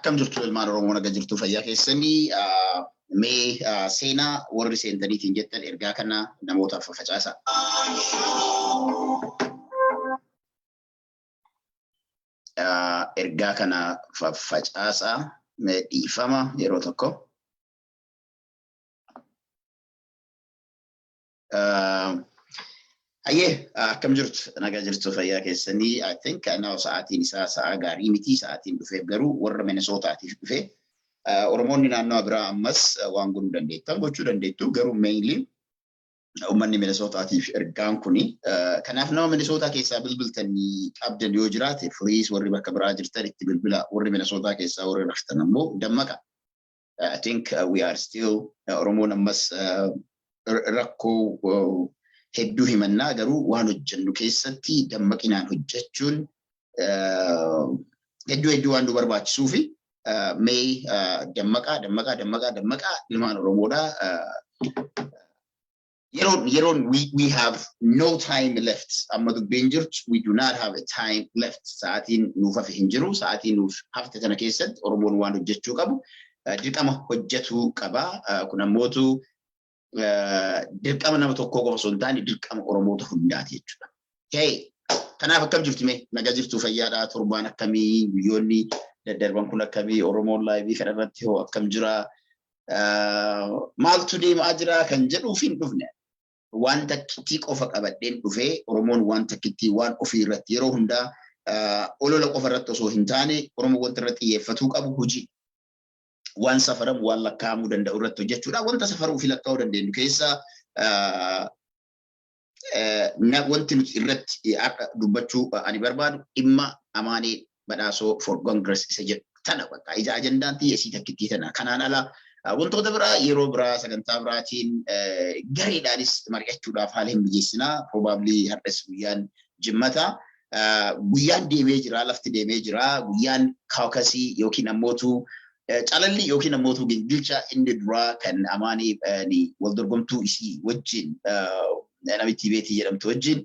akkam jirtu ilmaan Oromoo naga jirtu fayyaa keessanii mee seenaa warri seentaniitiin jettan ergaa kana namootaaf facaasa. Ergaa kana facaasa mee dhiifama yeroo tokko. Aye, akkam jirtu naga jirtu fayyaa keessanii. I think now sa'aatiin isaa sa'a gaarii miti sa'aatiin dhufee garuu warra Minnesotaatiif dhufee Oromoonni naannoo biraa ammas waan godhuu dandeettan gochuu dandeettu garuu mainly uummanni Minnesotaatiif ergaan kuni kanaaf nama Minnesota keessaa bilbiltanii qabdan yoo jiraate furiis warri bakka biraa jirtan itti bilbila warri Minnesota keessaa warri raftan ammoo dammaqa. I think we are still Oromoon ammas rakkoo hedduu himannaa garuu waan hojjennu keessatti dammaqinaan hojjechuun hedduu waan nu barbaachisuu fi mee dammaqa ilmaan Oromoodha. We have no time left. Amma dubbiin jirtu we do not have a time left. Sa'aatiin nuuf hafe hin jiru. Sa'aatiin nuuf hafte tana keessatti Oromoon waan hojjechuu qabu dirqama hojjetuu qaba. Kun ammootu dirqama nama tokkoo qofa osoo hin taane dirqama Oromoota hundaati jechuudha. Kanaaf akkam jirtu mee naga jirtu fayyaadhaa torbaan akkamii guyyoonni daddarban kun akkamii Oromoon laayivii kana irratti hoo akkam jira maaltu deemaa jira kan jedhuuf hin dhufne waan takkitti qofa qabadheen dhufee Oromoon waan takkitti waan ofii irratti yeroo hundaa olola qofa irratti osoo hin taane Oromoo wanta irratti xiyyeeffatuu qabu hojii. Waan safaram waan lakkaa'amuu danda'u irratti hojjechuudha. Wanta safaruu fi lakkaa'uu dandeenyu keessa wanti nuti irratti akka dubbachuu ani barbaadu dhimma Amaanee badhaasoo for Congress isa jedhu tana bakka ija ajandaan xiyyeessii takkitti tana. Kanaan ala wantoota biraa yeroo biraa sagantaa biraatiin gareedhaanis mari'achuudhaaf haala hin mijeessinaa. Probably har'as guyyaan jimmata. Guyyaan deemee jira, lafti deemee jira. Guyyaan kaawkasii yookiin ammootu Calalli yookiin ammootu gingilcha inni duraa kan Amaanee wal dorgomtuu isii wajjin namitti beetii jedhamtu wajjin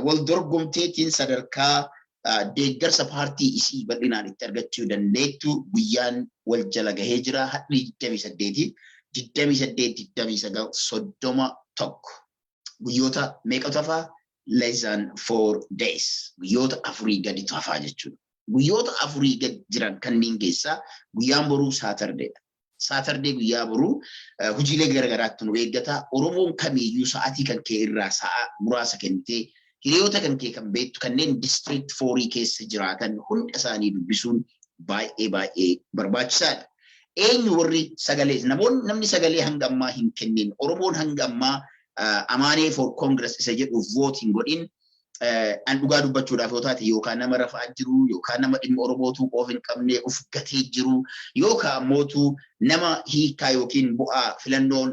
wal dorgomteetiin sadarkaa deeggarsa paartii isii bal'inaan itti argachuu dandeettu guyyaan wal jala gahee jira. Hadhi 28 guyyoota meeqatu hafaa? Less than 4 days. Guyyoota 4 gadi hafaa jechuudha. Guyyoota 4 gad jiran kanneen keessaa guyyaan boruu Saturday guyyaa boruu hojiilee garagaraatti nu eeggata. Oromoon kamiiyyuu sa'aatii kan kee irraa sa'a muraasa kennitee hiriyoota kan kee kan beektu kanneen district 4 keessa jiraatan hunda isaanii dubbisuun baay'ee barbaachisaadha. Eenyu warri sagalee namni sagalee hanga ammaa hin kennin Oromoon hanga ammaa Amaanee for Congress isa jedhuuf voting godhin an dhugaa dubbachuudhaaf yoo taate yookaan nama rafaa jiru yookaan nama dhimma Oromootu of hin qabne of gatee jiru yookaan mootu nama hiikaa yookiin bu'aa filannoon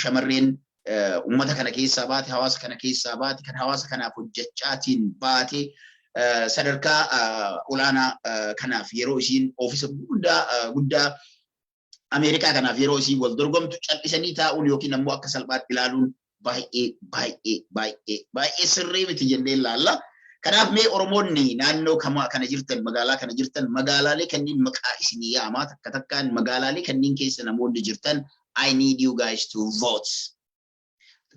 shamarreen ummata kana keessaa baate hawaasa kana keessaa baate kan hawaasa kanaaf hojjechaatiin baate sadarkaa olaanaa kanaaf yeroo isiin ofiisa guddaa Ameerikaa kanaaf yeroo isiin wal dorgomtu callisanii taa'uun yookiin ammoo akka salphaatti ilaaluun baay'ee sirrii miti jennee ilaalla. Kanaaf mee Oromoonni naannoo kana jirtan magaalaa kana jirtan magaalaalee kanneen maqaa isinii yaamaa takkaan magaalaalee kanneen keessa namoonni jirtan I need you guys to vote.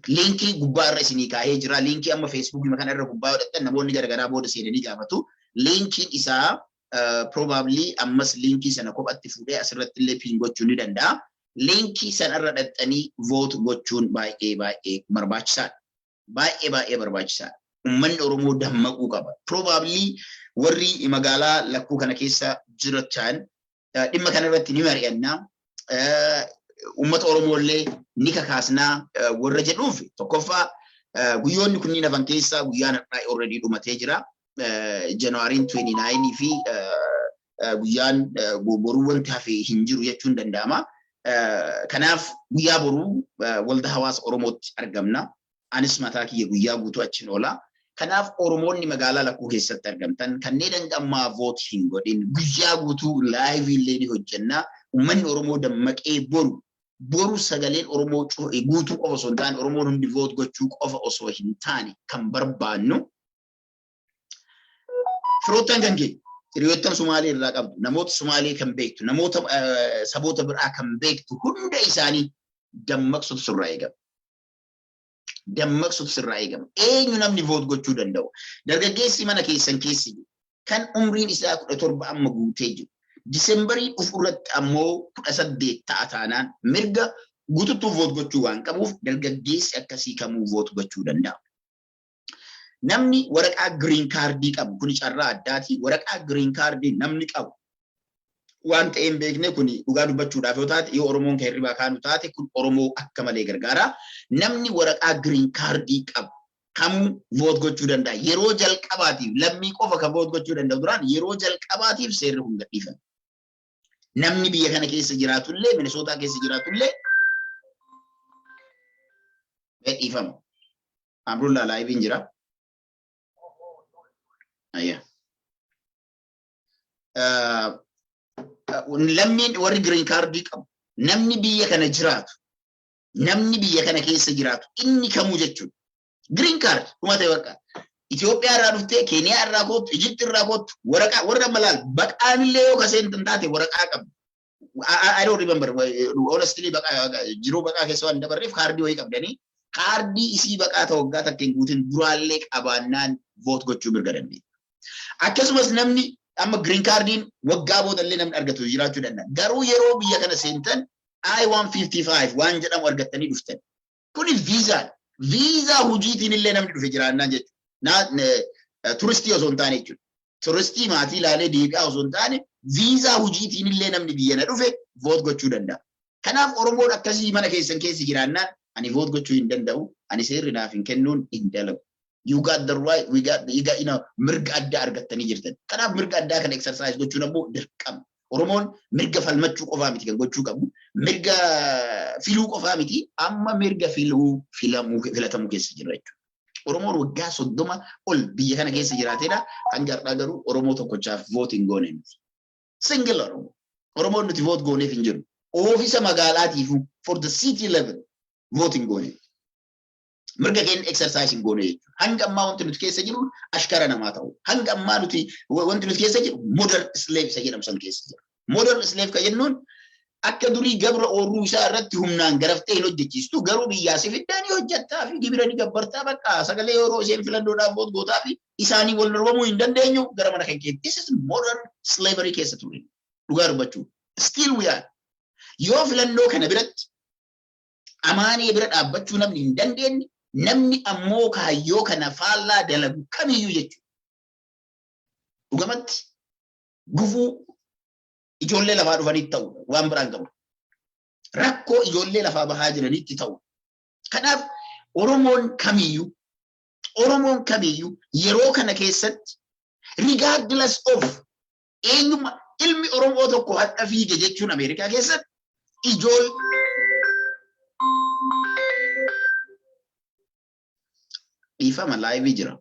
Linkii gubbaa irra isinii kaa'ee jira. Linkii amma Facebook kana irra gubbaa godhattan namoonni garagaraa booda seenanii gaafatu. Linkiin isaa probably ammas linkii sana kophatti fuudhee asirratti illee pin gochuu ni danda'a. Linkii sanarra dhaxxanii vote gochuun baay'ee barbaachisaadha. Baay'ee barbaachisaadha. Uummanni Oromoo dammaquu qaba. Probably warri magaalaa lakkuu kana keessa jiratan dhimma kanarratti ni mari'annaa. Uummata Oromoo illee ni kakaasnaa warra jedhuuf tokkoffaa guyyoonni kunniin hafan keessaa guyyaan har'aa already dhumatee jira. January 29 fi guyyaan boruu wanti hafee hin jiru jechuun danda'ama. Kanaaf guyyaa boruu waldaa hawaasa Oromootti argamna. Anis mataa kiyya guyyaa guutuu achiin oola. Kanaaf Oromoonni magaalaa lakkuu keessatti argamtan kanneen hanga ammaa vote hin godhin guyyaa guutuu live illee ni hojjenna. Uummanni Oromoo dammaqee boru sagaleen Oromoo guutuu qofa osoo hin taane Oromoon hundi vote gochuu qofa osoo hin taane kan barbaannu. Firoottan kan kee Hiriyoottan Sumaalee irraa qabdu, namoota Sumaalee kan beektu, namoota saboota biraa kan beektu hunda isaanii dammaqsutu sirraa eegama. Dammaqsutu sirraa eegama. Eenyu namni voot gochuu danda'u? Dargaggeessi mana keessan keessi kan umriin isaa 17 amma guutee jiru. Disembarii irratti ammoo 18 ta'a taanaan mirga guutuutti voot gochuu waan qabuuf dargaggeessi akkasii kamuu voot gochuu danda'a. Namni waraqaa green cardii qabu kun carraa addaati. Waraqaa green cardii namni qabu waan ta'een beekne kun dhugaa dubbachuudhaaf yoo taate yoo Oromoon kan hirribaa kaanu taate kun Oromoo akka malee gargaara. Namni waraqaa green cardii qabu kamuu voot gochuu danda'a. Yeroo jalqabaatiif lammii qofa kan voot gochuu danda'u duraan yeroo jalqabaatiif seerri hunda dhiifama. Namni biyya kana keessa jiraatullee Minisootaa keessa jiraatullee dhiifama. Amrullaa laayiviin jira. Ayya. Lammiin warri green cardii qabu namni biyya kana jiraatu namni biyya kana keessa jiraatu inni kamuu jechuudha. Green card kuma ta'e waraqaa Itoophiyaa irraa dhuftee Keeniyaa irraa kootu Egypt irraa kootu waraqaa warra malaal baqaanillee yoo kaseen taate waraqaa qabu. I don't remember honestly baqaa jiruu baqaa keessa waan dabarreef kaardii wayii qabdanii kaardii isii baqaa ta'u waggaa takkeen guutin duraallee qabaannaan voot gochuu mirga dandeenya. Akkasumas namni amma green cardiin waggaa boodallee namni argatu jiraachuu danda'a. Garuu yeroo biyya kana seentan I-155 waan jedhamu argattanii dhuftan. Kuni viizaa. Viizaa hojiitiin illee namni dhufe jiraannaan jechuudha. Turistii osoo hin taane jechuudha. Turistii maatii ilaalee deebi'aa osoo hin taane viizaa hojiitiin illee namni biyya na dhufe voot gochuu danda'a. Kanaaf Oromoon akkasii mana keessan keessa jiraannaan ani voot gochuu hin danda'u. Ani seerri naaf hin kennuun hin dalagu. You got the right, you got, mirga addaa argattanii jirtan. Kanaaf mirga addaa kan exercise gochuun ammoo dirqama. Oromoon mirga falmachuu qofaa miti kan gochuu qabu. Mirga filuu qofaa miti, amma mirga filatamuu keessa jira jechuudha. Oromoon waggaa 30 ol biyya kana keessa jiraateedha. Kan jar'aa garuu Oromoo tokkochaaf vote hin goone miti. Single Oromoo. Oromoon nuti vote gooneef hin jiru. Oofisa magaalaatiifuu for the city level vote hin goone. Mirga keenya exercise hin goone jechuudha. Hanga ammaa wanti nuti keessa jiru ashkara namaa ta'u. Hanga ammaa nuti wanti nuti keessa jiru modern slave isa jedhamu san keessa jira. Modern slave ka jennuun akka durii gabra oorruu isaa irratti humnaan garaftee hin hojjechiistu garuu biyyaa si fiddanii hojjettaa fi gibira ni gabbartaa bakka sagalee yeroo isheen filannoodhaaf voot gootaa fi isaanii wal dorgomuu hin dandeenyu gara mana kan keetti. This is modern slavery keessa ture. Dhugaa dubbachuu. Still we are. Yoo filannoo kana biratti amaanee bira dhaabbachuu namni hin dandeenye namni ammoo kaayyoo kana faallaa dalagu kamiyyuu jechuudha. Dhugamatti gufuu ijoollee lafaa dhufanitti ta'u waan biraan qabu. Rakkoo ijoollee lafaa bahaa jiranitti ta'u. Kanaaf Oromoon kamiyyuu yeroo kana keessatti regardless of eenyuma ilmi Oromoo tokko hadha fiige jechuun Ameerikaa keessatti dhiifama laayivii jira.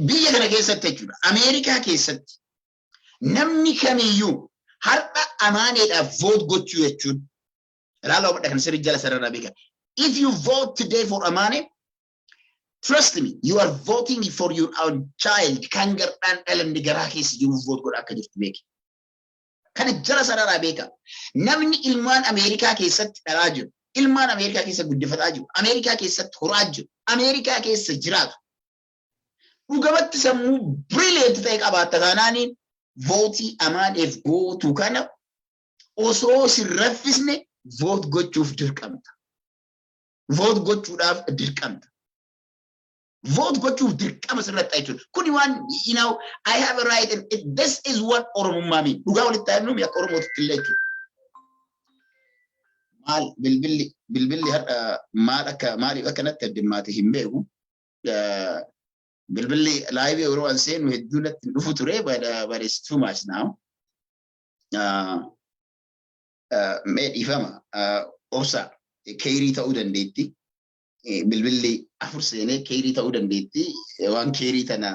Biyya kana keessatti jechuudha. Ameerikaa keessatti namni kamiyyuu har'a amaaneedhaaf vote gochuu jechuun ilaalaa hubadha kan sirrii jala sarara beeka. If you vote today for Amane, trust me, you are voting for your own child. Kan gardaan dhalanni garaa keessa jiru vote godha akka jirtu beeki. Kana jala sararaa beeka. Namni ilmaan Ameerikaa keessatti dhalaa jiru, ilmaan Ameerikaa keessa guddifataa jiru, Ameerikaa keessatti horaa jiru, Ameerikaa keessa jiraatu. Dhugamatti sammuu brilliant ta'e qabaatta taanaaniin vootii amaaneef gootu kana osoo sirraffisne vote gochuuf dirqamta. Vote gochuudhaaf dirqamta. Vote gochuuf dirqama sirratti jechuudha. Kuni waan I have a right and this is what Oromummaa mean. Dhugaa walitti taa'imnu akka Oromootti illee jechuudha. Maal bilbilli har'a maaliif akkanatti addummaate hin beeku. Bilbilli laayivii yeroo an seenu hedduu natti dhufu ture but it's too much now. Mee dhiifama obsa keerii ta'uu dandeetti. Bilbilli afur seenee keerii ta'uu dandeetti. Waan keerii tana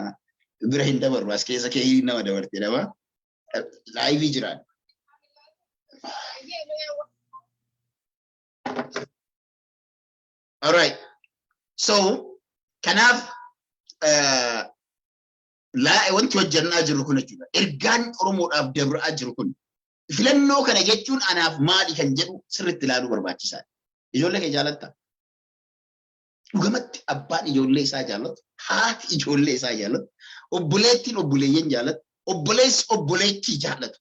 bira hin dabarru as keessa keerii nama dabarte daba. Laayivii jiraan. All right. So kanaaf laa wanti hojjannaa jiru kun jechuudha. Ergaan Oromoodhaaf dabraa jiru kun filannoo kana jechuun anaaf maali kan jedhu sirriitti ilaaluu barbaachisaadha. Ijoollee kee jaalatta. Dhugamatti abbaan ijoollee isaa jaallatu, haati ijoollee isaa jaallatu, obboleettiin obboleeyyan jaallatu, obboleessi obboleettii jaallatu.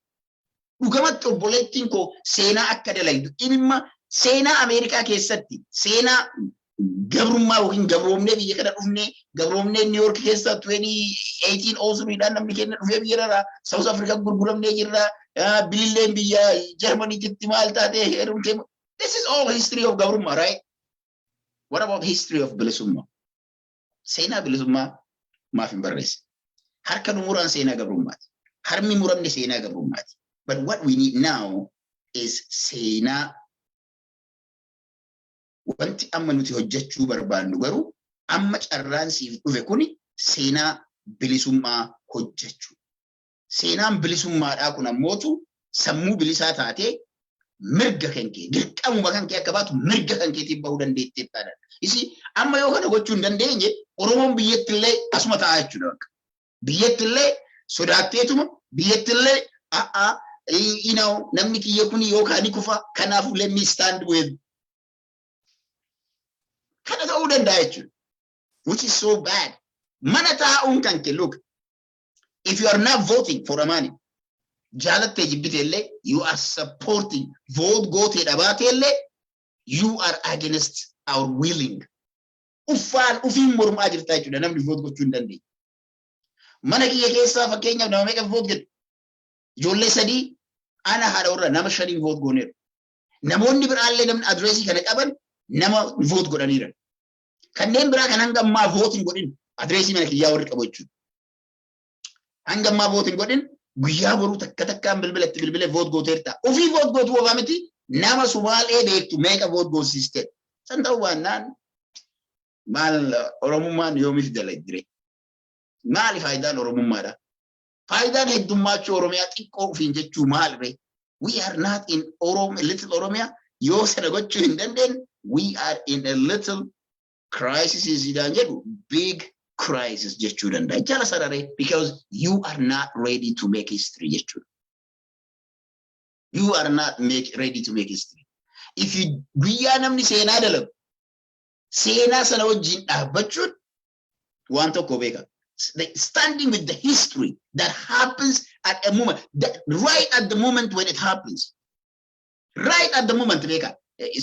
Dhugamatti obboleettiin koo seenaa akka dalaydu ilma seenaa Ameerikaa keessatti seenaa gabrummaa yookiin gabroomnee biyya kana dhufnee gabroomnee New York keessa 2018 dhaan namni keenya dhufee biyya irraa South Africa gurguramnee jirra. Bililleen biyya Germany jitti maal taatee heerumtee. This is all history of gabrummaa, right? What about history of bilisummaa? Seenaa bilisummaa maaf hin barreesse? Harka nu muraan seenaa gabrummaati. Harmi muramne seenaa gabrummaati. But what we need now is seenaa wanti amma nuti hojjechuu barbaannu garuu amma carraan siif dhufe kuni seenaa bilisummaa hojjechuu. Seenaan bilisummaadhaa kun ammootu sammuu bilisaa taatee mirga kan kee dirqamuma kan kee akka baatu mirga kan keetiif bahuu dandeettee taadha. Isi amma yoo kana gochuu hin dandeenye Oromoon biyyattillee asuma taa'aa jechuudha. Biyyattillee sodaatteetuma biyyattillee namni kiyya kun yookaan ni kufa kanaafuu let me stand with. Kana ta'uu danda'a jechuudha. Which is so bad. Mana taa'uun kan kee look. If you are not voting for Amani, jalatte jibbitelle, you are supporting vote gote dabatelle, you are against our willing. Ufin mormaa jirta jechuudha namni vote gochuu hin dandeenye. Mana kiyya keessaa fakkeenyaaf nama meeqa vote godhe? Ijoollee sadii ana haadha warra nama shaniin vote gooneeru. Namoonni biraallee namni adreesii kana qaban nama vote godhaniira. Kanneen biraa kan hanga ammaa vote hin godhin adreesii mana kiyyaa warri qabu jechuudha. Hanga ammaa vote hin godhin guyyaa boruu takka takkaan bilbilee vote gooteerta. Ofii vote gootuu ofaa miti nama Sumaalee beektu meeqa vote goosiiste. San ta'uu baannaan maal Oromummaan yoomiif dalagdire? Maali faayidaan Oromummaadha? Faayidaan heddummaachuu Oromiyaa xiqqoo ofiin jechuu maalire? We are not in little Oromia. Yoo sana gochuu hin dandeenye, we are in a little crisis isidaan jedhu big crisis jechuu danda'a. Jala sararee because you are not ready to make history jechuudha. You are not ready to make history. If you guyyaa namni seenaa dalagu seenaa sana wajjin dhaabbachuun waan tokko beeka. Standing with the history that happens at a moment, right at the moment when it happens. Right at the moment beeka.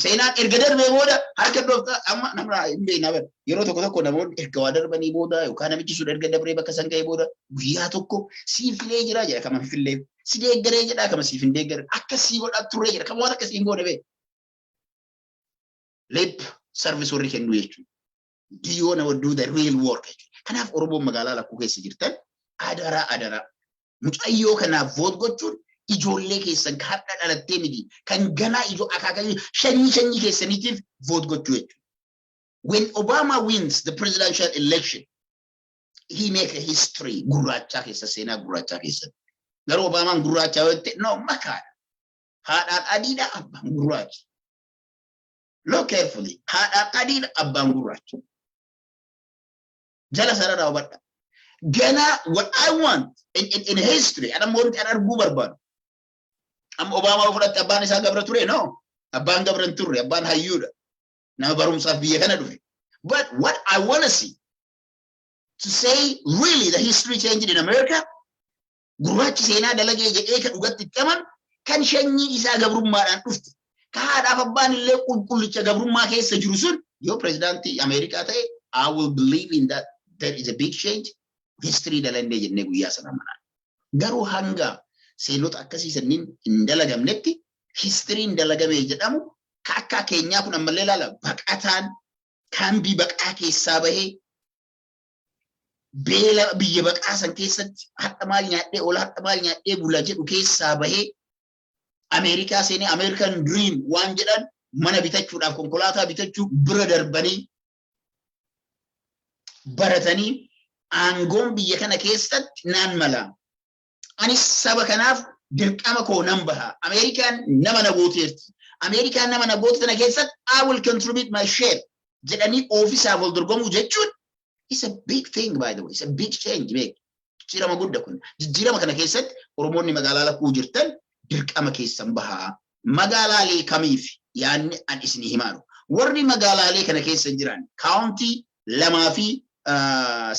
Seenaan erga darbee booda harka dhooftaa amma namni hin beekna bara. Yeroo tokko namoonni erga waa darbanii booda yookaan namichi sun erga dabree bakka san ga'ee booda guyyaa tokko siif filee jira jedha kama fillee si deeggaree jedha kama siif hin deeggare akka sii godhaa turee jedha kama waan akka siin goone bee. Lip service warri kennu jechuudha. Do you want to do the real work? Kanaaf Oromoon magaalaa lakkuu keessa jirtan adara mucayyoo kanaaf vote gochuun ijoollee keessan kan dhalattee miti kan ganaa ijoo akaakanii shanyii keessaniitiif vote gochuu jechuudha. When Obama wins the presidential election, he make a history gurraachaa keessa seenaa gurraachaa keessa. Garuu Obamaan gurraachaa yoo ta'e no makaadha. Haadhaan adiidha abbaan gurraacha. Look carefully. Haadhaan adiidha abbaan gurraacha. Jala sarara hubadha. Ganaa what I want in history and want an arguu barbaadu. Am Obama fudhatte abbaan isaa gabra ture no abbaan gabra hin turre abbaan hayyuudha nama barumsaaf biyya kana dhufe. But what I want to see to say really the history changed in America gurraachi seenaa dalagee jedhee kan dhugatti qaban kan shanyii isaa gabrummaadhaan dhufte ka haadhaaf abbaan illee qulqullicha gabrummaa keessa jiru sun yoo pirezidaantii Ameerikaa ta'e I will believe in that there is a big change. History dalagee jennee guyyaa sana manaa garuu hanga seenota akkasii sanniin hin dalagamnetti history'n dalagamee jedhamu akka keenyaa kun ammallee ilaala baqataan kaambii baqaa keessaa bahee beela biyya baqaa san keessatti hadha maal nyaadhee ola hadha maal nyaadhee bula jedhu keessaa bahee Ameerikaa seenee American dream waan jedhan mana bitachuudhaaf konkolaataa bitachuu bira darbanii baratanii aangoon biyya kana keessatti naan malaa. Anis saba kanaaf dirqama koo nan baha. Amerikaan nama na gooteerti. Amerikaan nama na goote tana keessatti I will contribute my share. jedhanii oofisaaf wal dorgomuu jechuun it's a big thing by the way. It's a big change. Jijjiirama guddaa kun. Jijjiirama kana keessatti Oromoonni magaalaa lakkuu jirtan dirqama keessan bahaa. Magaalaalee kamiif yaanni an isinii himaaru. Warri magaalaalee kana keessa jiran county lamaa fi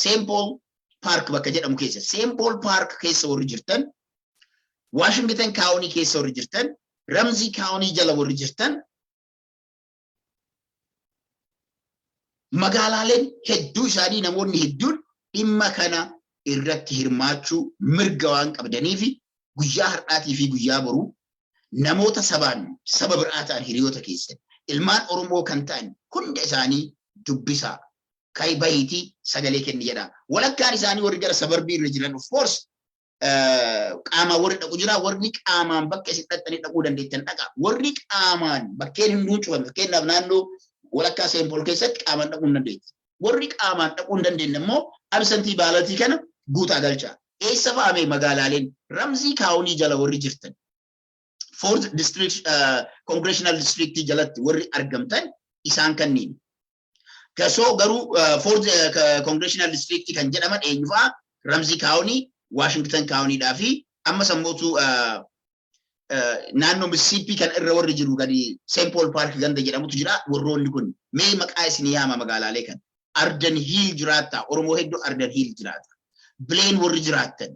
St. Paul Park bakka jedhamu keessa. St. Paul Park keessa warri jirtan, Washington County keessa warri jirtan, Ramsey County jala warri jirtan, magaalaaleen hedduu isaanii namoonni hedduun dhimma kana irratti hirmaachuu mirga waan qabdaniif guyyaa har'aatii fi guyyaa boruu namoota saba biraa ta'an hiriyoota keessan ilmaan Oromoo kan ta'an hunda isaanii dubbisaa kai bahiitii sagalee kenni jedha. Walakkaan isaanii warri gara sabarbii irra jiran of course qaama warri dhaqu jira, warri qaamaan bakka isin dhattanii dhaquu dandeettan dhaqa. Warri qaamaan bakkeen hin duucuufan fakkeenyaaf naannoo walakkaa St. Paul keessatti qaamaan dhaquu hin dandeetti. Warri qaamaan dhaquu hin dandeenye immoo absentii baalatii kana guutaa galcha. Eessa fa'amee magaalaaleen Ramsey County jala warri jirtan 4th district congressional district jalatti warri argamtan isaan kanniin. Kasoo garuu 4th congressional district kan jedhaman eenyufaa Ramsey County, Washington County dhaa fi amma sammootu naannoo Mississippi kan irra warri jiru gadi St. Paul Park ganda jedhamutu jira. Warroonni kun mee maqaa isinii yaama magaalaalee kan Arden Hill jiraata. Oromoo hedduu Arden Hill jiraata. Blaine warri jiraatan,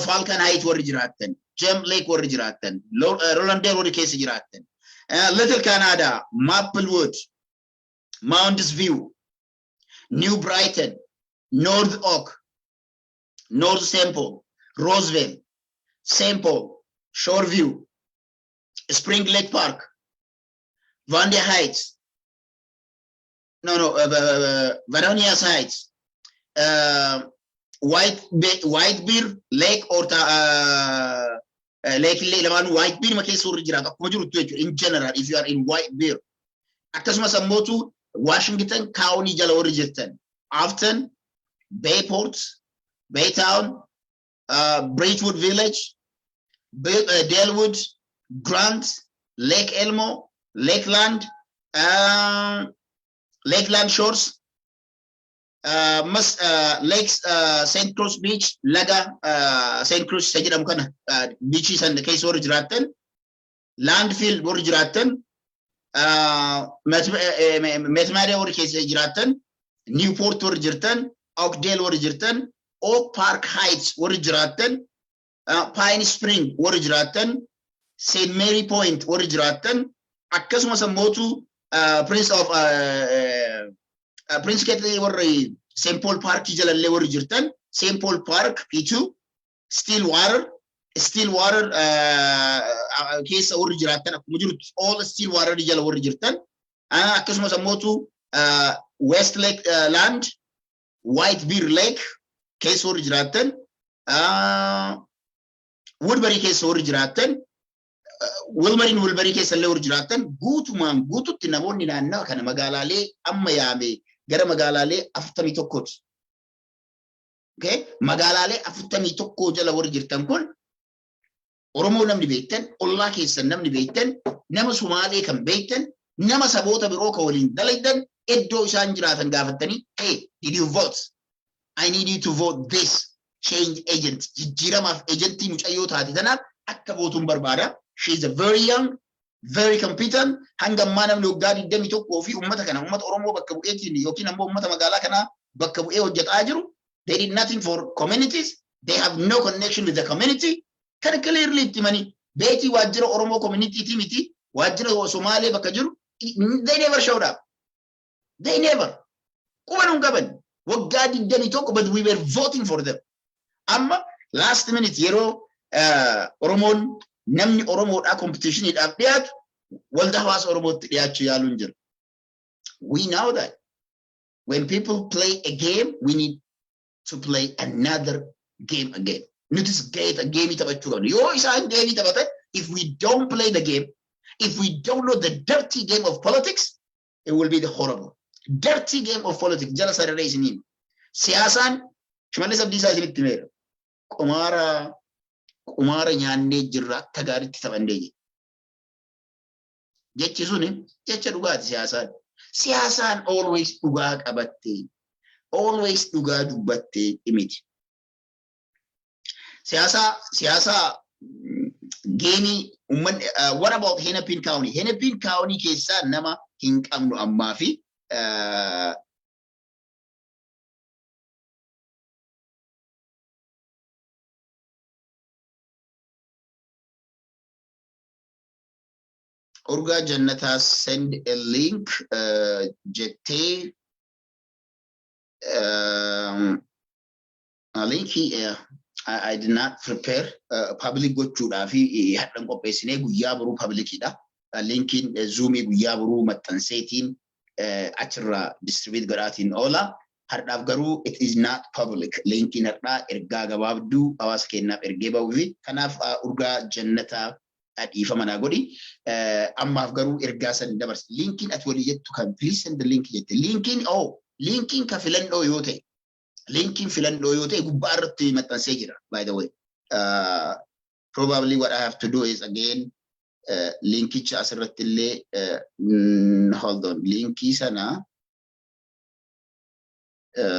Falcon Heights warri jiraatan, Gem Lake warri jiraatan, Rolandale warri keessa jiraatan, Little Canada, Maplewood, Mounds View, New Brighton, North Oak, North St. Paul, Roseville, St. Paul, Shoreview, Spring Lake Park, Vande Heights, Varonias Heights, White Bear Lake or Lake Levan White Bear makes or in general if you are in White Bear. Akkasuma sammotu Washington County jala warri jirtan Afton, Bayport, Baytown, Braidwood Village, Dalewood, Grant, Lake Elmo, Lakeland, Lakeland Shores, Lakes, St. Croix Beach, Laga, St. Croix Sajidam kana beaches and the case warri jiraatan, Landfill warri jiraatan, Metmaria warri keessa jiraatan, Newport warri jirtan, Oakdale warri jirtan, Oak Park Heights warri jiraatan, Pine Spring warri jiraatan, St. Mary Point warri jiraatan, akkasuma sammootu Prince of Prince Kettle warri St. Paul Park jalalle warri jirtan, St. Paul Park P2, Stillwater keessa warri jiraatan akkuma jiru all Stillwater jala warri jirtan, akkasuma sammootu West Lake Land, White Bear Lake keessa warri jiraatan, Woodbury keessa warri jiraatan, Wilbury keessa illee warri jiraatan guutumaan guututti namoonni naannoo kana magaalaalee amma yaame gara magaalaalee 41ti. Okay? Magaalaalee 41 jala warri jirtan kun Oromoo namni beektan, ollaa keessan namni beektan, nama Sumaalee kan beektan, nama saboota biroo kan waliin dalaydan, iddoo isaan jiraatan gaafatanii, hey, did you vote? I need you to vote this change agent. Jijjiiramaaf agentii mucayyoo taate tanaaf akka votuun barbaada. She's a very young, very competent. Hanga ammaa namni waggaa 21 fi uummata kana uummata Oromoo bakka bu'eetiin yookiin ammoo uummata magaalaa kana bakka bu'ee hojjetaa jiru. They did nothing for communities. They have no connection with the community. Kan clearly itti mani beetii waajjira Oromoo community miti waajjira Somaalee bakka jiru. They never showed up. They never. Kubanun qaban waggaa 21 but we were voting for them. Amma last minute yeroo Oromoon namni Oromoodhaa competitioniidhaaf dhiyaatu waldaa hawaasa Oromootti dhiyaachuu yaaluun jira. We know that when people play a game, we need to play another game again. Notice a game taphachuu qabna. Yoo isaan game taphatan, if we don't play the game, if we don't know the dirty game of politics, it will be the horrible. Dirty game of politics. Jala sararee isiniin. Siyaasaan Shimallis Abdiisaa isinitti meera. Qumara nyaannee jirra akka gaariitti taphannee jechi suni jecha dhugaati siyaasaan. Siyasaan always dhugaa qabattee, always dhugaa dubbattee imiti. Siyasa geemii ummanni what about Hennepin County? Hennepin County keessaa nama hin qabnu ammaa fi Urga Jannata send a link jettee a link here. I did not prepare public gochuudha fi hadhan qopheessine guyyaa boruu publicidha. Linkin zoomii guyyaa boruu maxxanseetiin achirra distribute godhaatiin oola. Hardhaaf garuu it is not public. Linkin hardhaa ergaa gabaabduu hawaasa kennaaf ergee ba'uu fi kanaaf urgaa jannataa dhiifama naa godhi. Ammaaf garuu ergaa san dabarsi. Linkin ati walii jettu kan please send the link jette. Linkin ka filannoo yoo ta'e. Linkin filannoo yoo ta'e gubbaa irratti maxxansee jira, by the way. Probably what I have to do is again linkicha asirratti illee hold on, linkii sana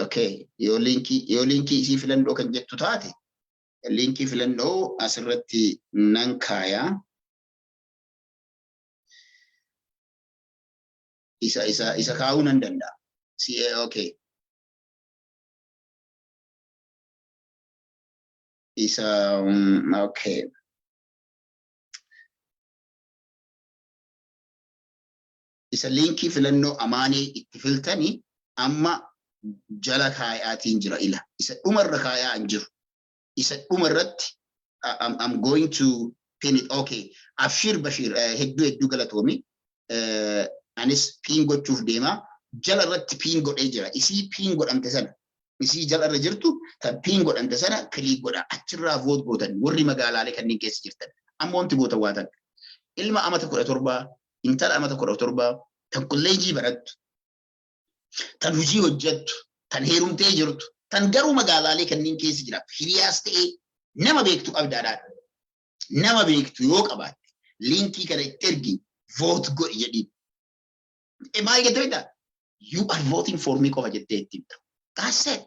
okay, yoo linkii isii filannoo kan jettu taate linkii filannoo asirratti nan kaaya. Isa kaa'uu nan danda'a. Okay. Okay. Isa linkii filannoo amaanii itti filtanii amma jala kaayaatiin jira ila. Isa dhumarra kaayaa hin jiru. Isa dhumarratti I'm going to pin it. Okay. Afshir Bashir hedduu galatoomi. Anis pin gochuuf deema. Jala irratti pin godhee jira. Isii pin godhamte sana. Isii jala irra jirtu tan pin godhamte sana click godha. Achirraa vote gootan warri magaalaalee kanneen keessa jirtan. Amma wanti goota waatan. Ilma amata 17, intala amata 17, tan kolleejii barattu, tan hojii hojjettu, tan heerumtee jirtu, tan garuu magaalaalee kanneen keessa jira. Hiriyaas ta'ee nama beektu qabdaadhaan. Nama beektu yoo qabaatte linkii kana itti ergi vote godhi jedhi. Maal jettee you are voting for me qofa jettee itti himta. That's it.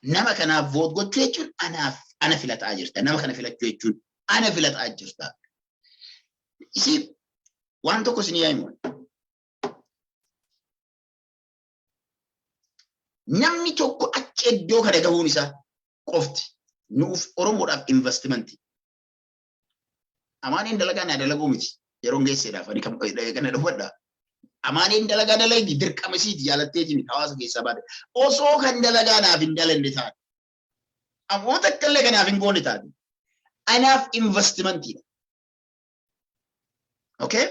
Nama kanaaf vote gochuu jechuun ana filataa jirta. Nama kana filachuu jechuun ana filataa jirta. Isii waan tokko isin yaa'imu. Namni tokko achi iddoo kana gahuun isaa qofti nuuf Oromoodhaaf investimentii. Amaaniin dalagaa naa dalaguu miti. Yeroo geesseedhaaf ani kana dhufadhaa. Amaaniin dalagaa dalagi dirqama isiiti jaalatteeti miti hawaasa keessaa baate. Osoo kan dalagaa naaf hin dalanne taate. Ammoo takkallee kanaaf hin goone taate. Anaaf investimentiidha. Okay?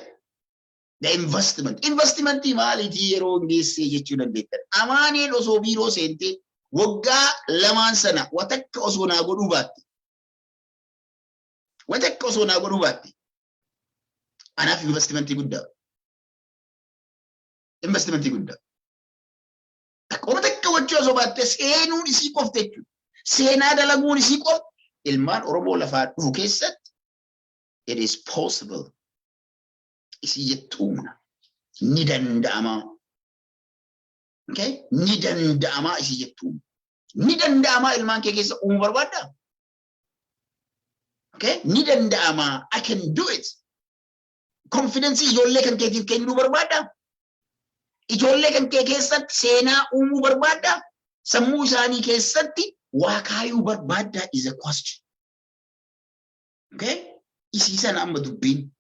The investment. Investimentii maaliitii yeroo geessee jechuu dandeettan. Amaaniin osoo biiroo seentee waggaa lamaan sana watakka osoo naa godhuu baatte. Watakka osoo naa godhuu baatte. Anaaf investimentii guddaa. Investimentii guddaa. Watakka wachuu osoo baatte seenuun isii qofte jechuudha. Seenaa dalaguun isii qofte. Ilmaan Oromoo lafaa dhufu keessatti it is possible. Isii jettuuna. Ni danda'ama. Okay? Ni danda'ama isii jettuuna. Ni danda'ama ilmaan kee keessa uumuu barbaadda. Okay? Ni danda'ama. I can do it. Confidence ijoollee kan keetiif kennuu barbaadda. Ijoollee kan kee keessatti seenaa uumuu barbaadda. Sammuu isaanii keessatti waa kaayuu barbaadda is a question. Okay? Isii sana amma dubbiin.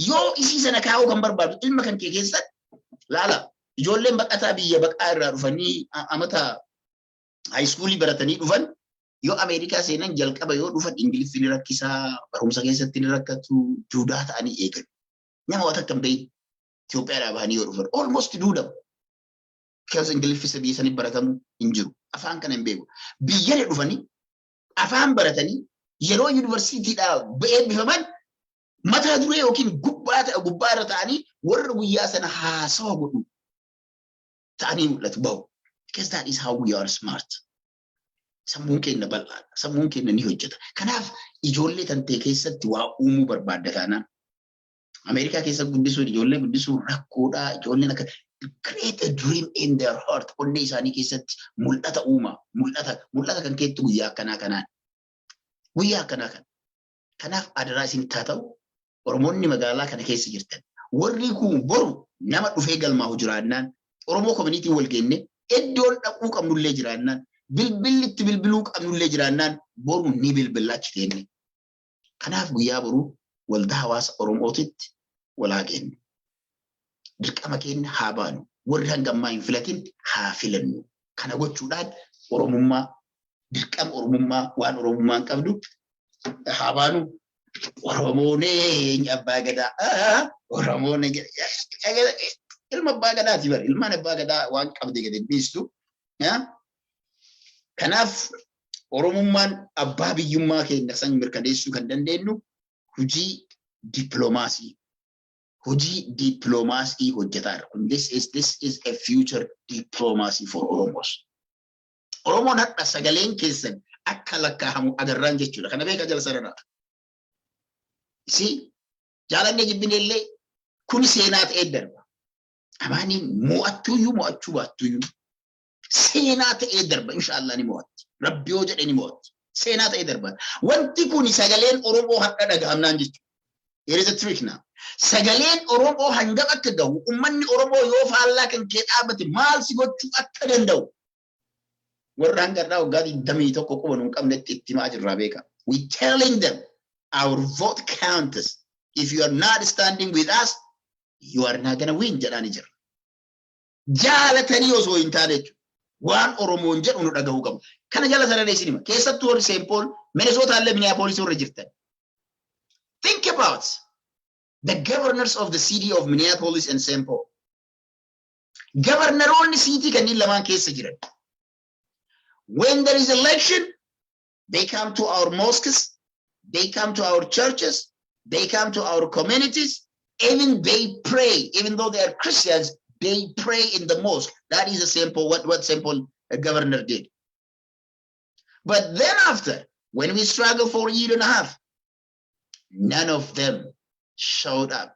Yoo isii sana kaa'uu kan barbaadu ilma kan kee keessatti laala ijoolleen baqataa biyya baqaa irraa dhufanii amata high schoolii baratanii dhufan yoo Ameerikaa seenan jalqaba yoo dhufan Ingiliffii ni rakkisaa barumsa keessatti ni rakkatu duudaa ta'anii eegalu. Nama waan akka hin beekne Itoophiyaadhaa bahanii yoo dhufan almost duudhamu. Keessa Ingiliffii biyya sanii baratamu hin jiru. Afaan kana hin beeku. Biyya dhufanii afaan baratanii yeroo yuunivarsiitiidhaa eebbifaman mataa duree yookiin gubbaa irra ta'anii warra guyyaa sana haasawa godhu ta'anii mul'atu bahu. Because that is how we are smart. Sammuun keenya bal'aadha. Sammuun keenya ni hojjeta. Kanaaf ijoollee tantee keessatti waa uumuu barbaadda taanaan. Ameerikaa keessa guddisuun ijoollee guddisuun rakkoodhaa. Ijoolleen akka create a dream in their heart. Onne isani keessatti mul'ata uuma, mul'ata kan keettu guyyaa akkanaa kanaan. Guyyaa akkanaa kan. Kanaaf adaraa isin taata'u Oromoonni magaalaa kana keessa jirtan. Warri kun boru nama dhufee galmaa'u jiraannaan Oromoo community wal genne iddoon dhaquu qabnullee jiraannaan bilbilitti bilbiluu qabnullee jiraannaan boru ni bilbilaachi teenne. Kanaaf guyyaa boru waldaa hawaasa Oromootitti walaa genne. Dirqama keenya haa baanu. Warri hangammaa hin filatin haa filannu. Kana gochuudhaan Oromummaa dirqama Oromummaa waan Oromummaan qabdu haa baanu. Oromoon abbaa gadaa. Oromoon ilma abbaa gadaati bara. Ilmaan abbaa gadaa waan qabde gadi dhiistu. Kanaaf Oromummaan abbaa biyyummaa keenya san mirkaneessuu kan dandeenyu hojii dippiloomaasii. Hojii dippiloomaasii hojjetaadha. This is a future diplomacy for Oromos. Oromoon hadha sagaleen keessan akka lakkaahamu agarraan jechuudha. Kana beeka jala sarara. Jaalanne jibbinellee kun seenaa ta'ee darba. Amaaniin mo'attuuyyuu mo'achuu baattuuyyuu seenaa ta'ee darba inshaallah ni mo'atti. Rabbi yoo jedhe ni mo'atti. Seenaa ta'ee darba. Wanti kun sagaleen Oromoo hadha dhagahamnaan jechuudha. Here is a trick now. Sagaleen Oromoo hangam akka gahu ummanni Oromoo yoo faallaa kan kee dhaabate maal si gochuu akka danda'u. Warra hangarraa waggaa 21 quba nuun qabnetti itti himaa jirraa beeka. We telling them our vote counts. If you are not standing with us, you are not gonna win jedhaani jira. Jaalatanii osoo hin taane jechuudha. Waan Oromoon jedhu nu dhagahuu qabu. Kana jala sararee isinima. Keessattuu warri St. Paul, Minnesota illee Minneapolis warra jirtan. Think about the governors of the city of Minneapolis and St. Paul. Governoronni city kanneen lamaan keessa jiran. When there is election, they come to our mosques, they come to our churches, they come to our communities, even they pray, even though they are Christians, they pray in the mosque. That is a simple what simple governor did. But then after, when we struggled for a year and a half, none of them showed up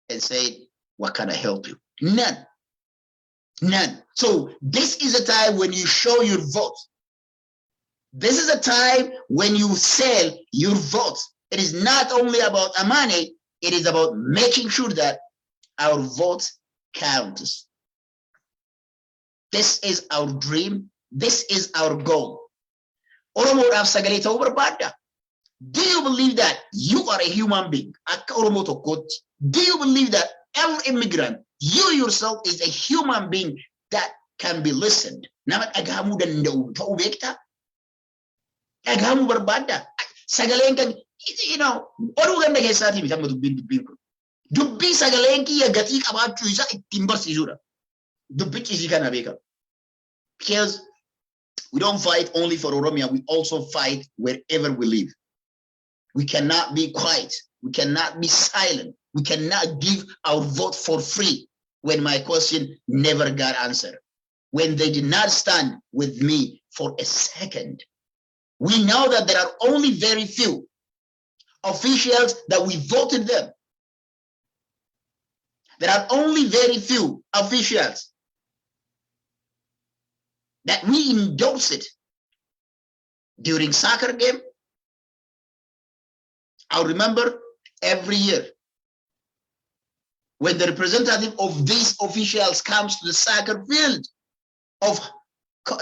and said, what can I help you? None. None. So this is a time when you show your vote. This is a time when you sell your vote. It is not only about money, it is about making sure that our vote counts. This is our dream. This is our goal. Oromo raaf sagalee ta'uu barbaadda. Do you believe that you are a human being? Akka Oromo tokkotti. Do you believe that every immigrant, you yourself is a human being that can be listened? Nama dhagahamuu danda'u ta'uu beektaa? Dhagahamuu barbaadda. Sagaleen kan, oduu ganda keessaatii miti amma dubbiin kun. Dubbii sagaleen kiyya gatii qabaachuu isaa ittiin barsiisuudha. Dubbichi isii kana beeka. Because we don't fight only for Oromia, we also fight wherever we live. We cannot be quiet. We cannot be silent. We cannot give our vote for free when my question never got answered. When they did not stand with me for a second. We know that there are only very few officials that we voted them. There are only very few officials that we endorse it during soccer game. I remember every year when the representative of these officials comes to the soccer field of